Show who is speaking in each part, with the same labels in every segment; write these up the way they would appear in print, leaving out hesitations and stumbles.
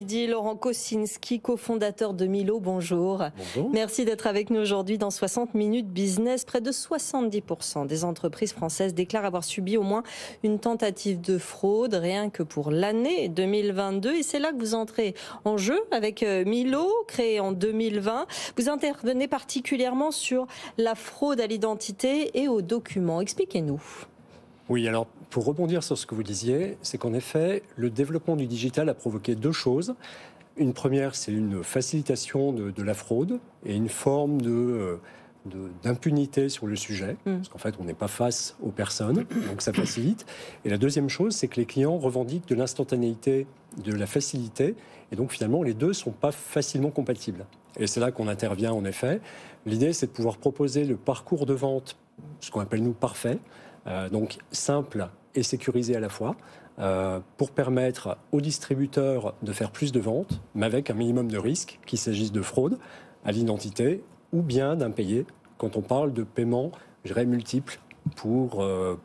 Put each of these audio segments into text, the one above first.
Speaker 1: Laurent Kosinski, cofondateur de Milo, bonjour.
Speaker 2: Bonjour.
Speaker 1: Merci d'être avec nous aujourd'hui dans 60 minutes business. Près de 70% des entreprises françaises déclarent avoir subi au moins une tentative de fraude, rien que pour l'année 2022. Et c'est là que vous entrez en jeu avec Milo, créé en 2020. Vous intervenez particulièrement sur la fraude à l'identité et aux documents. Expliquez-nous.
Speaker 2: Oui, alors pour rebondir sur ce que vous disiez, c'est qu'en effet, le développement du digital a provoqué deux choses. Une première, c'est une facilitation de la fraude et une forme d'impunité sur le sujet, parce qu'en fait, on n'est pas face aux personnes, donc ça facilite. Et la deuxième chose, c'est que les clients revendiquent de l'instantanéité, de la facilité, et donc finalement, les deux ne sont pas facilement compatibles. Et c'est là qu'on intervient en effet. L'idée, c'est de pouvoir proposer le parcours de vente, ce qu'on appelle nous parfait, donc simple et sécurisé à la fois, pour permettre aux distributeurs de faire plus de ventes, mais avec un minimum de risque, qu'il s'agisse de fraude à l'identité ou bien d'impayé, quand on parle de paiements, je dirais, multiples pour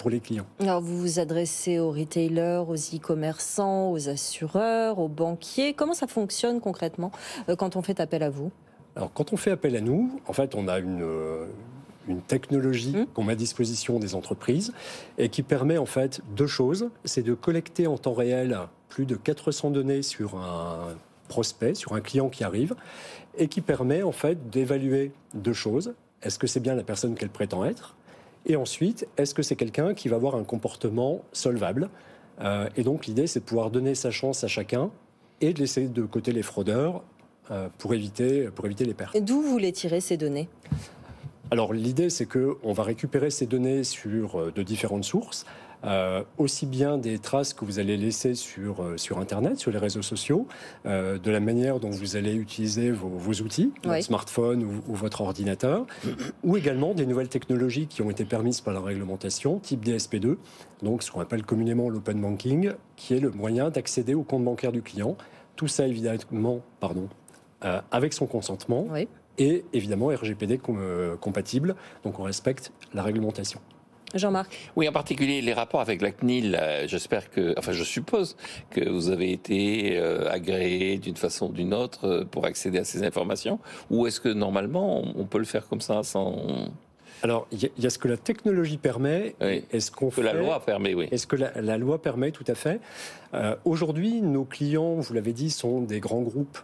Speaker 2: les clients.
Speaker 1: Alors vous vous adressez aux retailers, aux e-commerçants, aux assureurs, aux banquiers. Comment ça fonctionne concrètement quand on fait appel à vous ?
Speaker 2: Alors quand on fait appel à nous, en fait on a une technologie qu'on met à disposition des entreprises et qui permet en fait deux choses. C'est de collecter en temps réel plus de 400 données sur un prospect, sur un client qui arrive, et qui permet en fait d'évaluer deux choses. Est-ce que c'est bien la personne qu'elle prétend être ? Et ensuite, est-ce que c'est quelqu'un qui va avoir un comportement solvable ? Et donc l'idée, c'est de pouvoir donner sa chance à chacun et de laisser de côté les fraudeurs pour éviter les pertes.
Speaker 1: Et d'où vous voulez tirer ces données ?
Speaker 2: Alors l'idée, c'est qu'on va récupérer ces données de différentes sources, aussi bien des traces que vous allez laisser sur Internet, sur les réseaux sociaux, de la manière dont vous allez utiliser vos outils, votre smartphone ou votre ordinateur, ou également des nouvelles technologies qui ont été permises par la réglementation, type DSP2, donc ce qu'on appelle communément l'open banking, qui est le moyen d'accéder au compte bancaire du client. Tout ça, évidemment, avec son consentement.
Speaker 1: Oui.
Speaker 2: Et évidemment RGPD compatible, donc on respecte la réglementation.
Speaker 1: Jean-Marc.
Speaker 3: Oui, en particulier les rapports avec la CNIL, je suppose que vous avez été agréé d'une façon ou d'une autre pour accéder à ces informations, ou est-ce que normalement on peut le faire comme ça sans...
Speaker 2: Alors, il y a ce que la technologie permet,
Speaker 3: oui.
Speaker 2: et ce qu'on fait...
Speaker 3: la loi permet, oui.
Speaker 2: Est-ce que la loi permet, tout à fait. Aujourd'hui, nos clients, vous l'avez dit, sont des grands groupes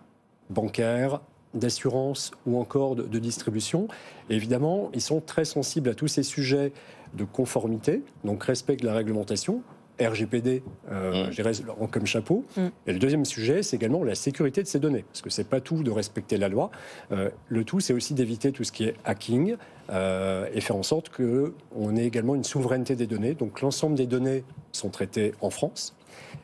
Speaker 2: bancaires, d'assurance ou encore de distribution. Et évidemment, ils sont très sensibles à tous ces sujets de conformité, donc respect de la réglementation, RGPD, je dirais, comme chapeau. Et le deuxième sujet, c'est également la sécurité de ces données, parce que c'est pas tout de respecter la loi. Le tout, c'est aussi d'éviter tout ce qui est hacking et faire en sorte qu'on ait également une souveraineté des données. Donc l'ensemble des données sont traitées en France.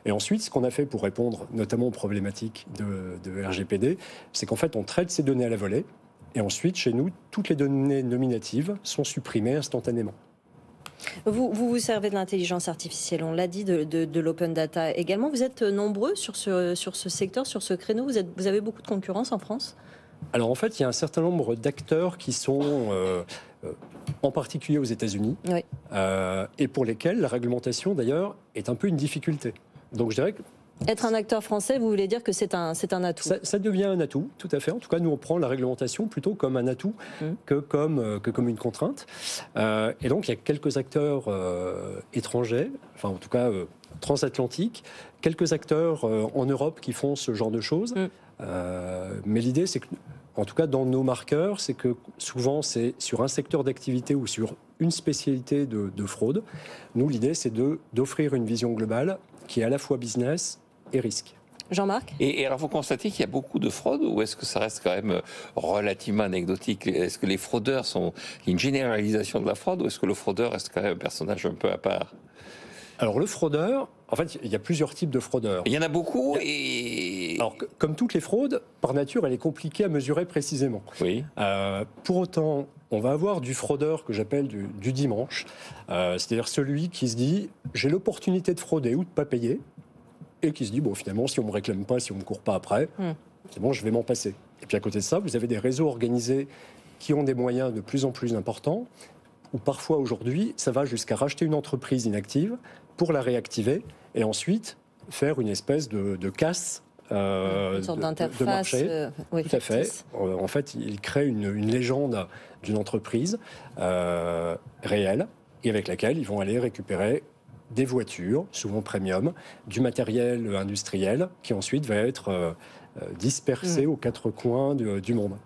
Speaker 2: Et ensuite, ce qu'on a fait pour répondre notamment aux problématiques de RGPD, c'est qu'en fait, on traite ces données à la volée. Et ensuite, chez nous, toutes les données nominatives sont supprimées instantanément.
Speaker 1: Vous servez de l'intelligence artificielle, on l'a dit, de l'open data également. Vous êtes nombreux sur ce secteur, sur ce créneau. Vous avez beaucoup de concurrence en France ?
Speaker 2: Alors en fait, il y a un certain nombre d'acteurs qui sont en particulier aux États-Unis, et pour lesquels la réglementation d'ailleurs est un peu une difficulté. Donc je dirais que
Speaker 1: être un acteur français, vous voulez dire que c'est un atout ?
Speaker 2: Ça devient un atout, tout à fait. En tout cas, nous, on prend la réglementation plutôt comme un atout que comme une contrainte. Et donc, il y a quelques acteurs étrangers, enfin, en tout cas, transatlantiques, quelques acteurs en Europe qui font ce genre de choses. Mais l'idée, c'est que, en tout cas, dans nos marqueurs, c'est que souvent, c'est sur un secteur d'activité ou sur une spécialité de fraude. Nous, l'idée, c'est d'offrir une vision globale qui est à la fois business et risque.
Speaker 1: Jean-Marc ?
Speaker 3: Et alors, vous constatez qu'il y a beaucoup de fraudes, ou est-ce que ça reste quand même relativement anecdotique ? Est-ce que les fraudeurs sont une généralisation de la fraude, ou est-ce que le fraudeur reste quand même un personnage un peu à part ?
Speaker 2: Alors le fraudeur, en fait, il y a plusieurs types de fraudeurs.
Speaker 3: Il y en a beaucoup
Speaker 2: Alors, comme toutes les fraudes, par nature, elle est compliquée à mesurer précisément.
Speaker 3: Oui.
Speaker 2: Pour autant, on va avoir du fraudeur que j'appelle du dimanche, c'est-à-dire celui qui se dit « j'ai l'opportunité de frauder ou de ne pas payer », et qui se dit « bon, finalement, si on ne me réclame pas, si on ne me court pas après, c'est bon, je vais m'en passer ». Et puis à côté de ça, vous avez des réseaux organisés qui ont des moyens de plus en plus importants, où parfois aujourd'hui, ça va jusqu'à racheter une entreprise inactive pour la réactiver, et ensuite faire une espèce de casse
Speaker 1: une sorte d'interface,
Speaker 2: de marché.
Speaker 1: Oui,
Speaker 2: tout à fait. En fait, il crée une légende d'une entreprise réelle et avec laquelle ils vont aller récupérer des voitures, souvent premium, du matériel industriel qui ensuite va être dispersé aux quatre coins du monde.